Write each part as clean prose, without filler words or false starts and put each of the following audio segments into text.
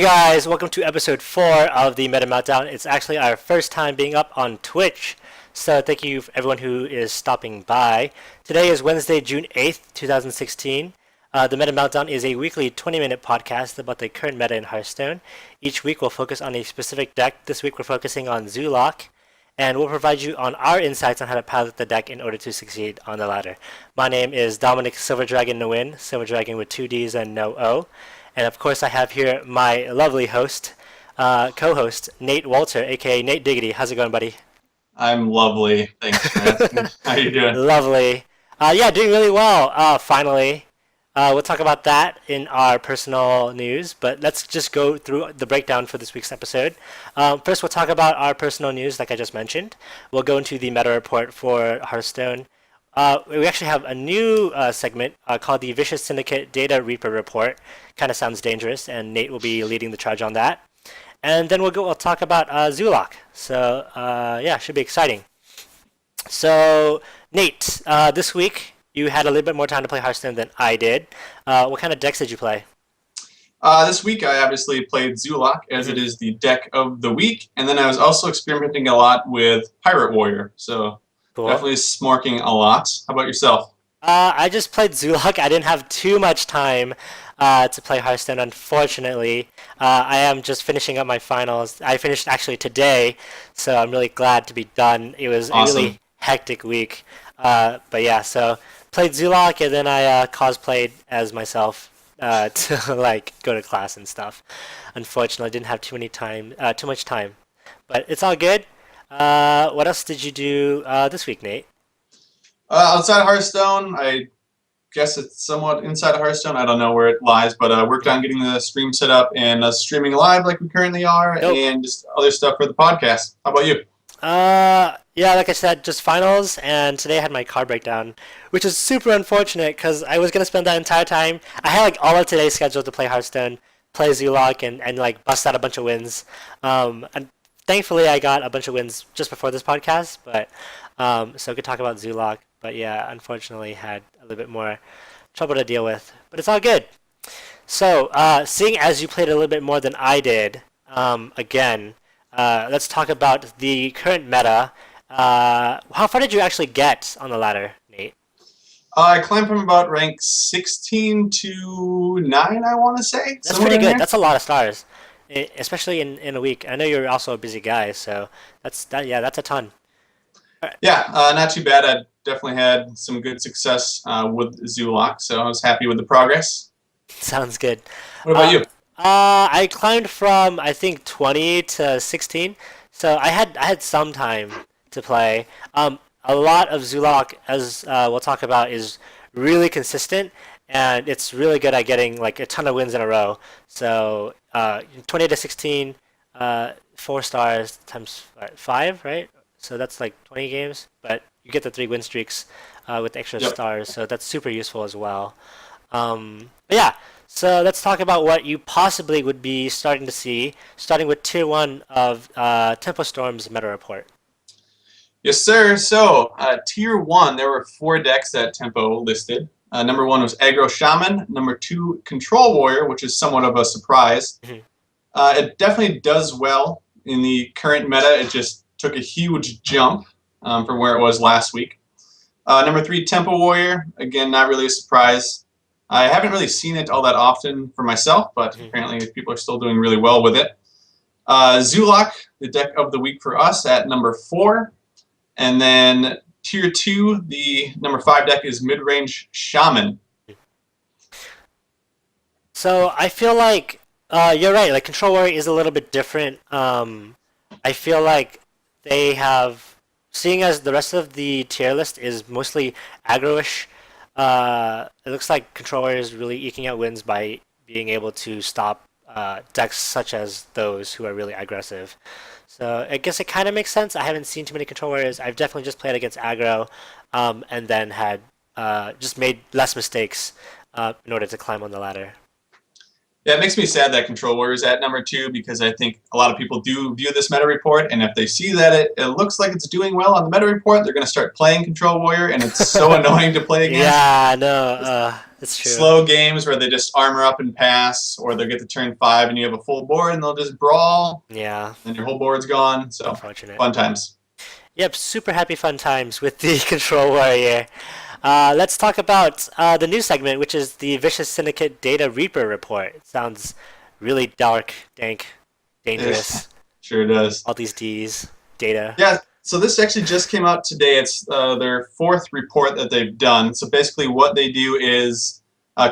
Hey guys, welcome to episode 4 of the Meta Meltdown. It's actually our first time being up on Twitch, so thank you for everyone who is stopping by. Today is Wednesday, June 8th, 2016. The Meta Meltdown is a weekly 20-minute podcast about the current meta in Hearthstone. Each week we'll focus on a specific deck. This week we're focusing on ZooLock, and we'll provide you on our insights on how to pilot the deck in order to succeed on the ladder. My name is Dominic Silverddragn Nguyen, Silverddragn with 2 Ds and no O. And of course, I have here my lovely host, co-host, Nate Wolter, aka Natediggity. How's it going, buddy? I'm lovely. Thanks for asking. How you doing? Lovely. Yeah, doing really well. Finally. We'll talk about that in our personal news, but let's just go through the breakdown for this week's episode. First, we'll talk about our personal news, like I just mentioned. We'll go into the meta report for Hearthstone. We actually have a new segment called the Vicious Syndicate Data Reaper Report. Kind of sounds dangerous, and Nate will be leading the charge on that. And then we'll talk about ZooLock. So yeah, should be exciting. So Nate, this week you had a little bit more time to play Hearthstone than I did. What kind of decks did you play? This week I obviously played ZooLock, as it is the deck of the week, and then I was also experimenting a lot with Pirate Warrior. So Cool. definitely smorking a lot. How about yourself? I just played ZooLock. I didn't have too much time to play Hearthstone, unfortunately. I am just finishing up my finals. I finished actually today, so I'm really glad to be done. It was Awesome. a really hectic week. But yeah, so played ZooLock, and then I cosplayed as myself to like go to class and stuff. Unfortunately, I didn't have too much time. But it's all good. What else did you do this week, Nate? Outside of Hearthstone, I guess it's somewhat inside of Hearthstone. I don't know where it lies, but worked on getting the stream set up and streaming live like we currently are, Nope. and just other stuff for the podcast. How about you? Yeah, like I said, just finals, and today I had my car breakdown, which is super unfortunate because I was gonna spend that entire time. I had like all of today scheduled to play Hearthstone, play ZooLock, and like bust out a bunch of wins. And thankfully I got a bunch of wins just before this podcast, but so we could talk about ZooLock. But yeah, unfortunately had a little bit more trouble to deal with, but it's all good. So, seeing as you played a little bit more than I did, again, let's talk about the current meta. How far did you actually get on the ladder, Nate? I climbed from about rank 16 to 9, I want to say. That's somewhere pretty in good. there. That's a lot of stars, especially in a week. I know you're also a busy guy, so yeah, that's a ton. Yeah, not too bad. I definitely had some good success with ZooLock, so I was happy with the progress. Sounds good. What about you? I climbed from I think 20 to 16, so I had some time to play. A lot of ZooLock, as we'll talk about, is really consistent, and it's really good at getting like a ton of wins in a row. So 20 to 16, 4 stars times 5, right? So that's like 20 games, but you get the 3 win streaks with extra Yep. stars, so that's super useful as well. But yeah, so let's talk about what you possibly would be starting to see, starting with Tier 1 of Tempo Storm's meta report. Yes, sir. So, Tier 1, there were 4 decks that Tempo listed. Number 1 was Aggro Shaman. Number 2, Control Warrior, which is somewhat of a surprise. Mhm. It definitely does well in the current meta. It just took a huge jump from where it was last week. Number 3, Tempo Warrior. Again, not really a surprise. I haven't really seen it all that often for myself, but apparently people are still doing really well with it. ZooLock, the deck of the week for us, at number 4. And then Tier 2, the number 5 deck is Mid-Range Shaman. So I feel like you're right. Like Control Warrior is a little bit different. I feel like they have, seeing as the rest of the tier list is mostly aggro-ish, it looks like Control Warrior is really eking out wins by being able to stop decks such as those who are really aggressive. So I guess it kind of makes sense. I haven't seen too many Control Warriors. I've definitely just played against aggro, and then had just made less mistakes in order to climb on the ladder. Yeah, it makes me sad that Control Warrior is at number 2, because I think a lot of people do view this meta report, and if they see that it looks like it's doing well on the meta report, they're going to start playing Control Warrior, and it's so annoying to play against. Yeah, no. It's true. slow games where they just armor up and pass, or they'll get to turn 5 and you have a full board and they'll just brawl, Yeah, and your whole board's gone. So unfortunate. fun times. Yep, super happy fun times with the Control Warrior. Let's talk about the new segment, which is the Vicious Syndicate Data Reaper Report. It sounds really dark, dank, dangerous. Sure does. All these Ds, data. Yeah, so this actually just came out today. It's their 4th report that they've done. So basically what they do is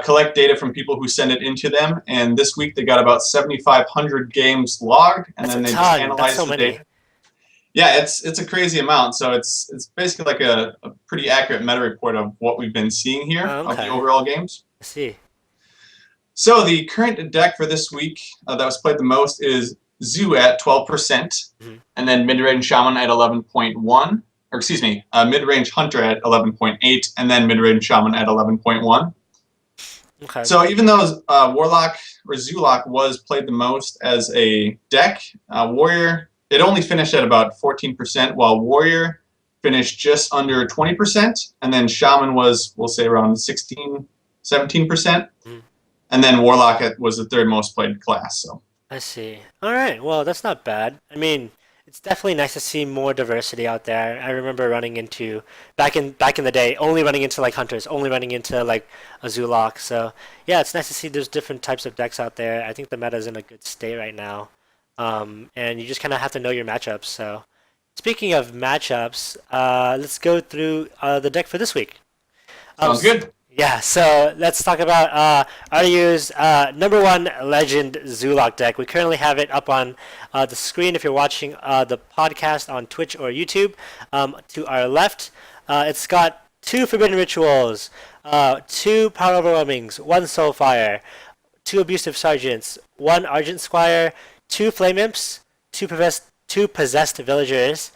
collect data from people who send it into them, and this week they got about 7,500 games logged, and That's then a they ton. just That's analyze so the many. data. Yeah, it's a crazy amount. So it's basically like a pretty accurate meta report of what we've been seeing here Oh, of the okay. overall games. I see. So the current deck for this week that was played the most is Zoo at 12%, and then mid-range Shaman at 11.1, or excuse me, mid-range Hunter at 11.8, and then mid-range Shaman at 11.1. Okay. So even though Warlock or ZooLock was played the most as a deck, Warrior, it only finished at about 14%, while Warrior finished just under 20%, and then Shaman was, we'll say, around 16, 17%, and then Warlock was the 3rd most played class. So I see. All right. Well, that's not bad. I mean, it's definitely nice to see more diversity out there. I remember running into back in the day, only running into like hunters, only running into like a ZooLock. So yeah, it's nice to see there's different types of decks out there. I think the meta is in a good state right now, and you just kind of have to know your matchups. So speaking of matchups, let's go through the deck for this week. sounds good. Yeah, so let's talk about RDU's #1 Legend ZooLock deck. We currently have it up on the screen if you're watching the podcast on Twitch or YouTube. To our left, it's got 2 Forbidden Rituals, 2 Power Overwhelmings, 1 Soulfire, 2 Abusive Sergeants, 1 Argent Squire, 2 Flame Imps, 2 Possessed Villagers,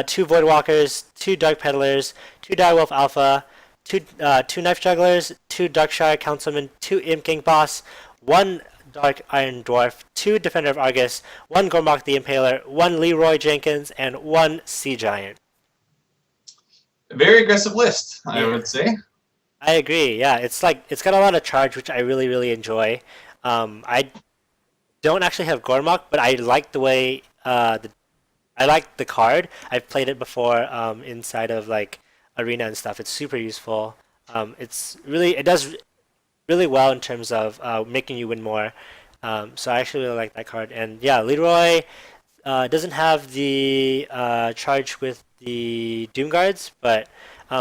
2 Voidwalkers, 2 Dark Peddlers, 2 Direwolf Alpha, 2 Knife Jugglers, 2 Darkshire Councilmen, 2 Imp King Boss, 1 Dark Iron Dwarf, 2 Defender of Argus, 1 Gormok the Impaler, 1 Leroy Jenkins, and 1 Sea Giant. Very aggressive list, I Yeah. would say. I agree. Yeah, it's got a lot of charge, which I really really enjoy. I don't actually have Gormok, but I like the way I like the card. I've played it before inside of like arena and stuff. It's super useful. It does really well in terms of making you win more. So I actually really like that card. And yeah, Leroy doesn't have the charge with the Doom Guards, but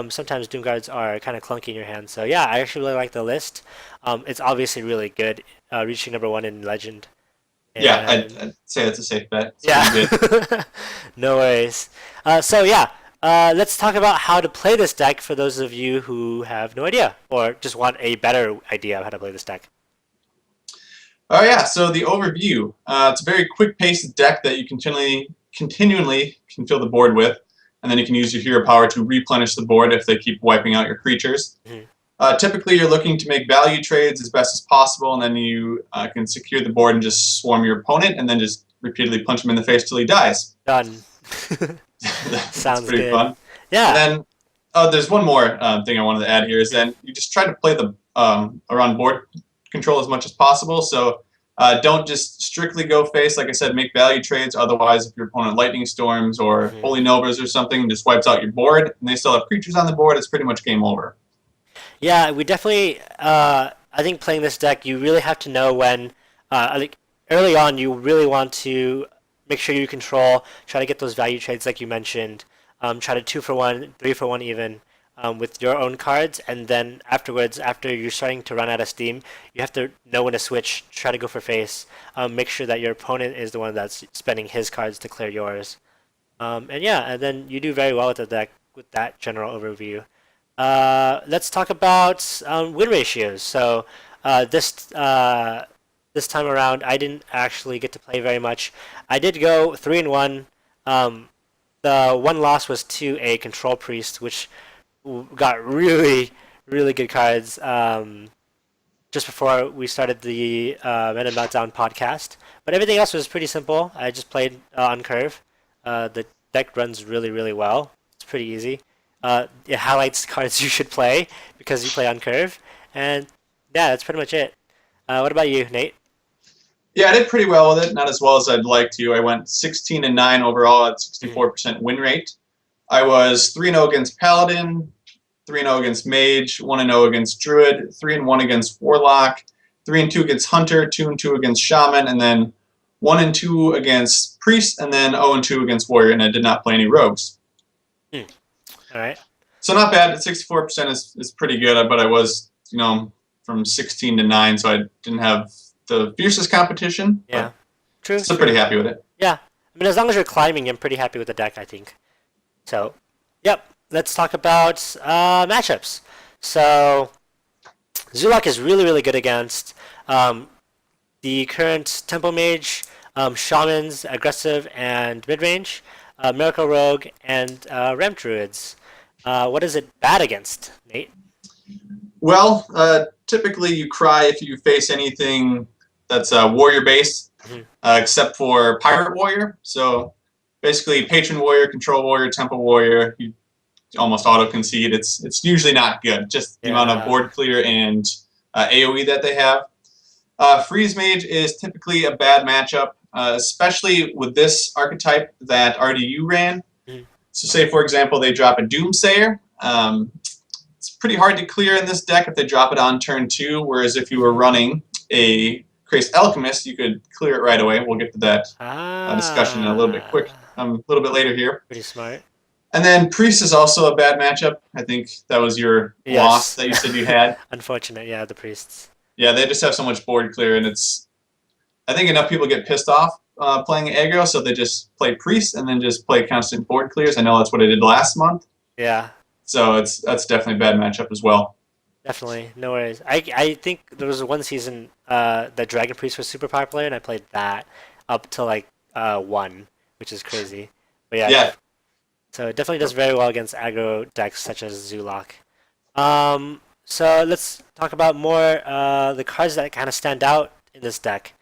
sometimes Doom Guards are kind of clunky in your hand. So yeah, I actually really like the list. It's obviously really good, reaching #1 in Legend. Yeah, And I'd say that's a safe bet. It's yeah, pretty good. no worries. So yeah, let's talk about how to play this deck for those of you who have no idea or just want a better idea of how to play this deck. Oh yeah, so the overview. It's a very quick-paced deck that you continually can fill the board with, and then you can use your hero power to replenish the board if they keep wiping out your creatures. Typically, you're looking to make value trades as best as possible, and then you can secure the board and just swarm your opponent, and then just repeatedly punch him in the face till he dies. Done. That's Sounds pretty good. fun. Yeah. And then, there's one more thing I wanted to add here is then you just try to play the around board control as much as possible. So don't just strictly go face. Like I said, make value trades. Otherwise, if your opponent lightning storms or holy novas or something, just wipes out your board, and they still have creatures on the board, it's pretty much game over. Yeah, we definitely. I think playing this deck, you really have to know when. I think early on, you really want to make sure you control. Try to get those value trades, like you mentioned. Try to 2-for-1, 3-for-1 even with your own cards, and then afterwards, after you're starting to run out of steam, you have to know when to switch. Try to go for face. Make sure that your opponent is the one that's spending his cards to clear yours. And yeah, and then you do very well with the deck with that general overview. Let's talk about win ratios. So this time around, I didn't actually get to play very much. I did go 3-1. The one loss was to a control priest, which got really, really good cards. Just before we started the Meltdown podcast, but everything else was pretty simple. I just played on curve. The deck runs really, really well. It's pretty easy. It highlights cards you should play because you play on curve, and Yeah, that's pretty much it. What about you, Nate? Yeah, I did pretty well with it. Not as well as I'd like to. I went 16-9 overall at Mhm. 64% win rate. I was 3-0 against Paladin, 3-0 against Mage, 1-0 against Druid, 3-1 against Warlock, 3-2 against Hunter, 2-2 against Shaman, and then 1-2 against Priest, and then 0-2 against Warrior, and I did not play any Rogues. Hmm. All right. So not bad. 64% is pretty good, but I was, from 16-9, so I didn't have the fiercest competition, Yeah. but True. still pretty True. happy with it. Yeah. I mean, as long as you're climbing, I'm pretty happy with the deck, I think. So, yep. Let's talk about matchups. So, ZooLock is really, really good against um, the current Tempo Mage, Shamans, Aggressive and Midrange, Miracle Rogue, and Ramp Druids. What is it bad against, Nate? Well, typically you cry if you face anything that's warrior based, Mhm. except for pirate warrior. So basically, patron warrior, control warrior, temple warrior, you almost auto concede. It's usually not good. Just the amount of Yeah. board clear and AOE that they have. Freeze mage is typically a bad matchup, especially with this archetype that RDU ran. Mhm. So say, for example, they drop a Doomsayer. It's pretty hard to clear in this deck if they drop it on turn 2, whereas if you were running a Crazed Alchemist, you could clear it right away. We'll get to that discussion in a little bit later here. Pretty smart. And then Priest is also a bad matchup. I think that was your loss Yes. that you said you had. Unfortunate, yeah, the priests. Yeah, they just have so much board clear, and I think enough people get pissed off playing aggro, so they just play Priest and then just play constant board clears. I know that's what I did last month. Yeah, So that's definitely a bad matchup as well. definitely. No worries. I think there was one season that Dragon Priest was super popular, and I played that up to like 1, which is crazy. But yeah, Yeah, so it definitely does very well against aggro decks such as ZooLock. So let's talk about more the cards that kind of stand out in this deck.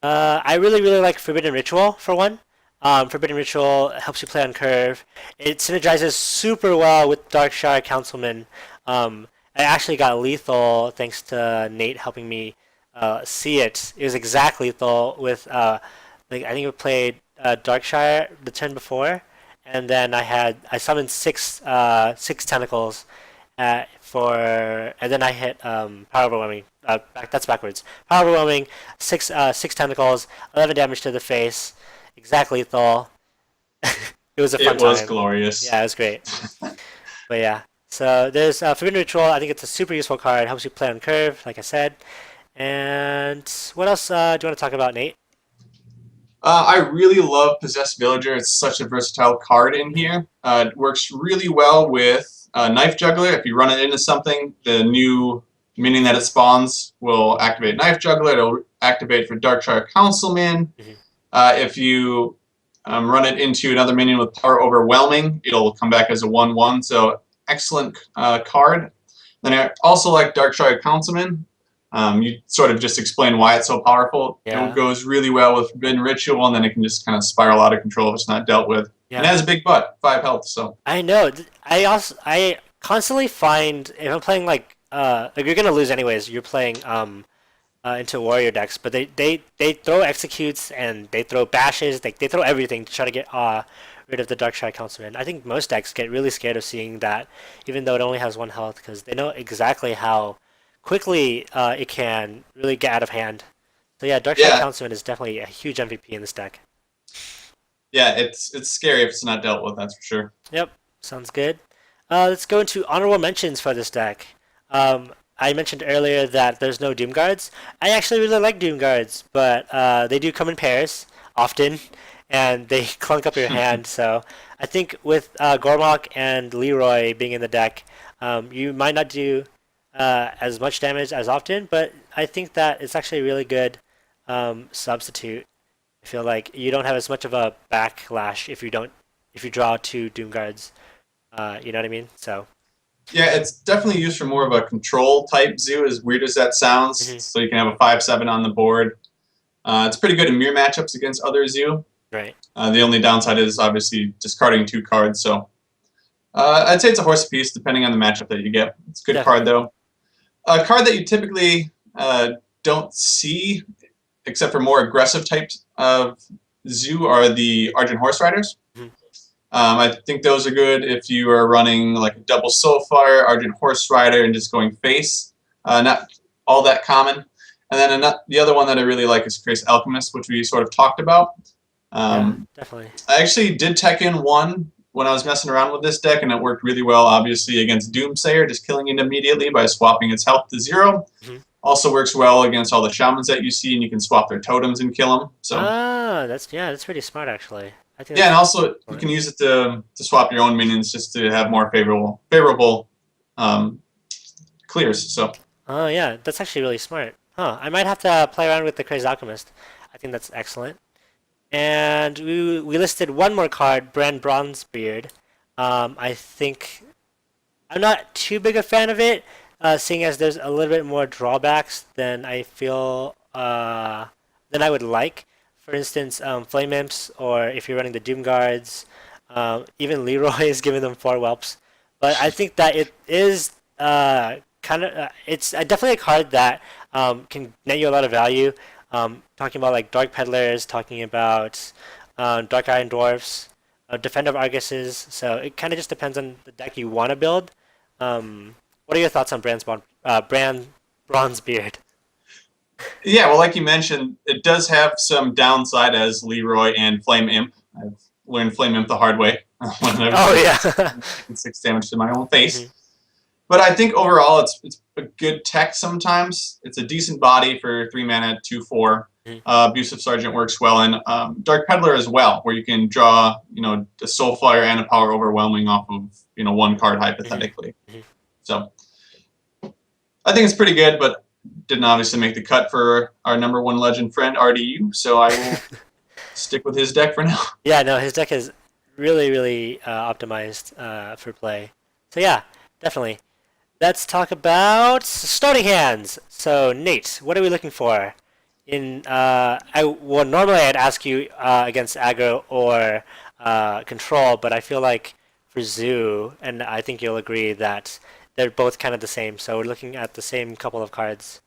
I really, really like Forbidden Ritual for one. Forbidden Ritual helps you play on curve. It synergizes super well with Darkshire Councilman. I actually got lethal thanks to Nate helping me see it. It was exact lethal with like I think we played Darkshire the turn before, and then I summoned six tentacles and then I hit power overwhelming. That's backwards. Power overwhelming, six tentacles, 11 damage to the face, exact lethal. It was a fun it was time. glorious. Yeah, it was great. But yeah, so there's Forbidden Ritual. I think it's a super useful card. It helps you play on curve, like I said. And what else do you want to talk about, Nate? I really love Possessed Villager. It's such a versatile card in Mhm. here. It works really well with Knife Juggler. If you run it into something, the new minion that it spawns will activate Knife Juggler. It'll activate for Darkshire Councilman. Mhm. If you run it into another minion with Power Overwhelming, it'll come back as a 1/1. So excellent card. Then I also like Darkshire Councilman. You sort of just explain why it's so powerful. It Yeah, goes really well with Forbidden Ritual, and then it can just kind of spiral out of control if it's not dealt with. And it yeah. has a big butt, 5 health. So I know. I constantly find if I'm playing like you're gonna lose anyways. You're playing into warrior decks, but they throw executes and they throw bashes. They throw everything to try to get rid of the Darkshire Councilman. I think most decks get really scared of seeing that, even though it only has 1 health, because they know exactly how quickly it can really get out of hand. So yeah, Darkshire yeah, Councilman is definitely a huge MVP in this deck. yeah, it's scary if it's not dealt with. That's for sure. Yep, sounds good. Let's go into honorable mentions for this deck. I mentioned earlier that there's no Doom Guards. I actually really like Doom Guards, but they do come in pairs often, and they clunk up your hand. So I think with Gormok and Leroy being in the deck, you might not do as much damage as often, but I think that it's actually a really good substitute. I feel like you don't have as much of a backlash if you draw 2 Doom Guards. You know what I mean? So. Yeah, it's definitely used for more of a control type zoo, as weird as that sounds. Mhm. So you can have a 5/7 on the board. It's pretty good in mirror matchups against other zoo. Right. The only downside is obviously discarding 2 cards. So I'd say it's a horse apiece depending on the matchup that you get. It's a good card Definitely. though. A card that you typically don't see, except for more aggressive types of zoo, are the Argent Horse Riders. Mhm. I think those are good if you are running like a double Soulfire, Argent Horse Rider, and just going face. Not all that common. And then the other one that I really like is Crace Alchemist, which we sort of talked about. Yeah, definitely. I actually did tech in one when I was messing around with this deck, and it worked really well, obviously, against Doomsayer, just killing it immediately by swapping its health to 0. Mhm. Also works well against all the shamans that you see, and you can swap their totems and kill them. So That's pretty smart actually. I think yeah, and that's also you smart. can use it to swap your own minions just to have more favorable um, clears. So Oh yeah, that's actually really smart. Huh, I might have to play around with the Crazy Alchemist. I think that's excellent. And we listed one more card, Brand Bronzebeard. I think I'm not too big a fan of it, seeing as there's a little bit more drawbacks than I feel than I would like. For instance, Flame Imps, or if you're running the Doom Guards, even Leroy is giving them 4 whelps. But I think that it is it's definitely a card that can net you a lot of value. Talking about like Dark Peddlers, talking about Dark Iron Dwarfs, Defender of Arguses. So it kind of just depends on the deck you want to build. What are your thoughts on Brand Bronzebeard? yeah, well, like you mentioned, it does have some downside as Leroy and Flame Imp. I've learned Flame Imp the hard way when I Oh was yeah. taking 6 damage to my own face. Mhm, But I think overall it's a good tech sometimes. It's a decent body for 3 mana, 2/4. mhm, Abusive Sergeant works well, and Dark Peddler as well, where you can draw, a Soulfire and a Power Overwhelming off of, one card mhm, hypothetically. mhm. So I think it's pretty good, but didn't obviously make the cut for our #1 legend friend RDU. So I will stick with his deck for now. Yeah, no, his deck is really, really optimized for play. So yeah, definitely. Let's talk about starting hands. So Nate, what are we looking for? Normally I'd ask you against aggro or control, but I feel like for Zoo, and I think you'll agree that they're both kind of the same. So we're looking at the same couple of cards.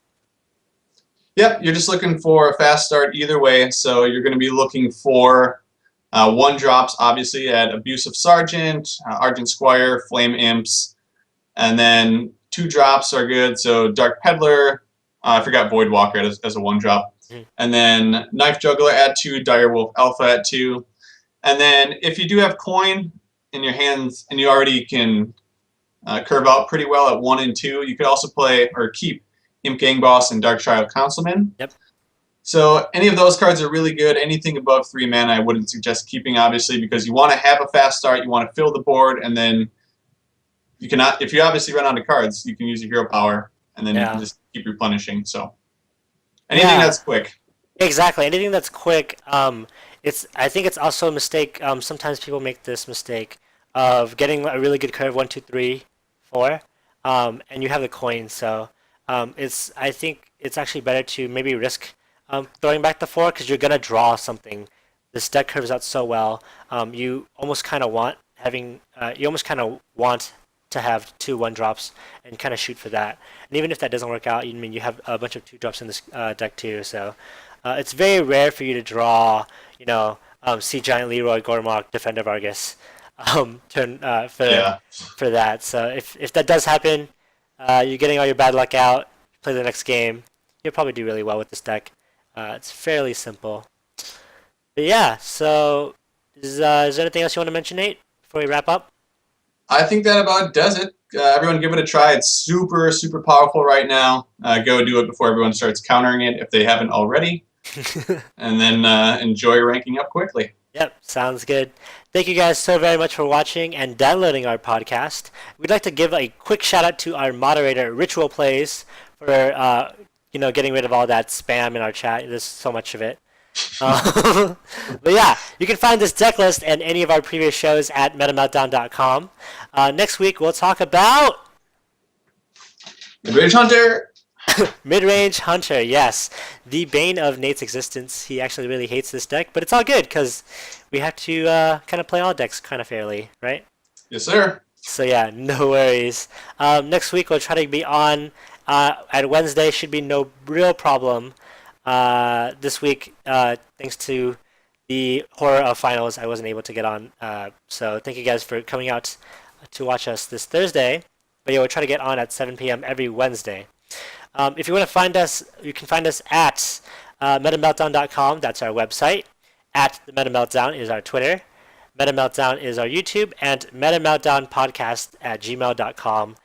Yep, you're just looking for a fast start either way. So you're going to be looking for 1-drops, obviously, at Abusive Sergeant, Argent Squire, Flame Imps, and then 2-drops are good. So Dark Peddler, I forgot Voidwalker as a 1-drop. Mhm. And then Knife Juggler at 2, Direwolf Alpha at 2. And then if you do have coin in your hands and you already can curve out pretty well at 1 and 2, you could also play or keep Imp Gang Boss and Dark Child Councilman. Yep. So any of those cards are really good. Anything above 3 mana I wouldn't suggest keeping, obviously, because you want to have a fast start, you want to fill the board, and then you cannot, if you obviously run out of cards, you can use your hero power, and then you can Yeah. just keep replenishing. So anything Yeah. that's quick. Exactly. Anything that's quick. I think it's also a mistake. Sometimes people make this mistake of getting a really good curve 1, 2, 3, 4, and you have the coin. So I think it's actually better to maybe risk throwing back the 4 because you're gonna draw something. This deck curves out so well. You almost kind of want to have 2 1-drops and kind of shoot for that. And even if that doesn't work out, you have a bunch of 2-drops in this deck too. So it's very rare for you to draw, Sea Giant Leroy, Gormok, Defender Vargas, turn Yeah. for that. So if that does happen, you're getting all your bad luck out. Play the next game. You'll probably do really well with this deck. It's fairly simple. But yeah, so is there anything else you want to mention, Nate, before we wrap up? I think that about does it. Everyone give it a try. It's super, super powerful right now. Go do it before everyone starts countering it if they haven't already. And then enjoy ranking up quickly. Yep, sounds good. Thank you guys so very much for watching and downloading our podcast. We'd like to give a quick shout out to our moderator, Ritual Plays, for getting rid of all that spam in our chat. There's so much of it. But yeah, you can find this deck list and any of our previous shows at metameltdown.com. Next week we'll talk about Rage Hunter! Mid-Range Hunter. Yes, the bane of Nate's existence. He actually really hates this deck, but it's all good because we have to kind of play all decks kind of fairly, right? Yes, sir. So yeah, no worries. Next week we'll try to be on At Wednesday should be no real problem. This week, thanks to the horror of finals, I wasn't able to get on. So thank you guys for coming out to watch us this Thursday. But yeah, we'll try to get on at 7 p.m. every Wednesday. If you want to find us, you can find us at metameltdown.com. That's our website. At the Meta Meltdown is our Twitter. Meta Meltdown is our YouTube. And metameltdownpodcast@gmail.com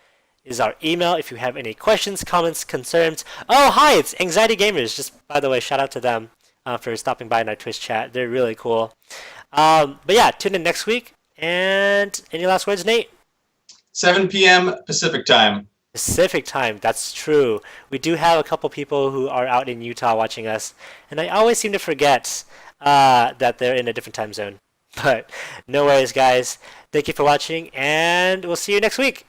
is our email if you have any questions, comments, concerns. Oh, hi, it's Anxiety Gamers. Just, by the way, shout out to them for stopping by in our Twitch chat. They're really cool. But yeah, tune in next week. And any last words, Nate? 7 p.m. Pacific time. Pacific time, that's true. We do have a couple people who are out in Utah watching us, and I always seem to forget that they're in a different time zone. But no worries, guys. Thank you for watching, and we'll see you next week.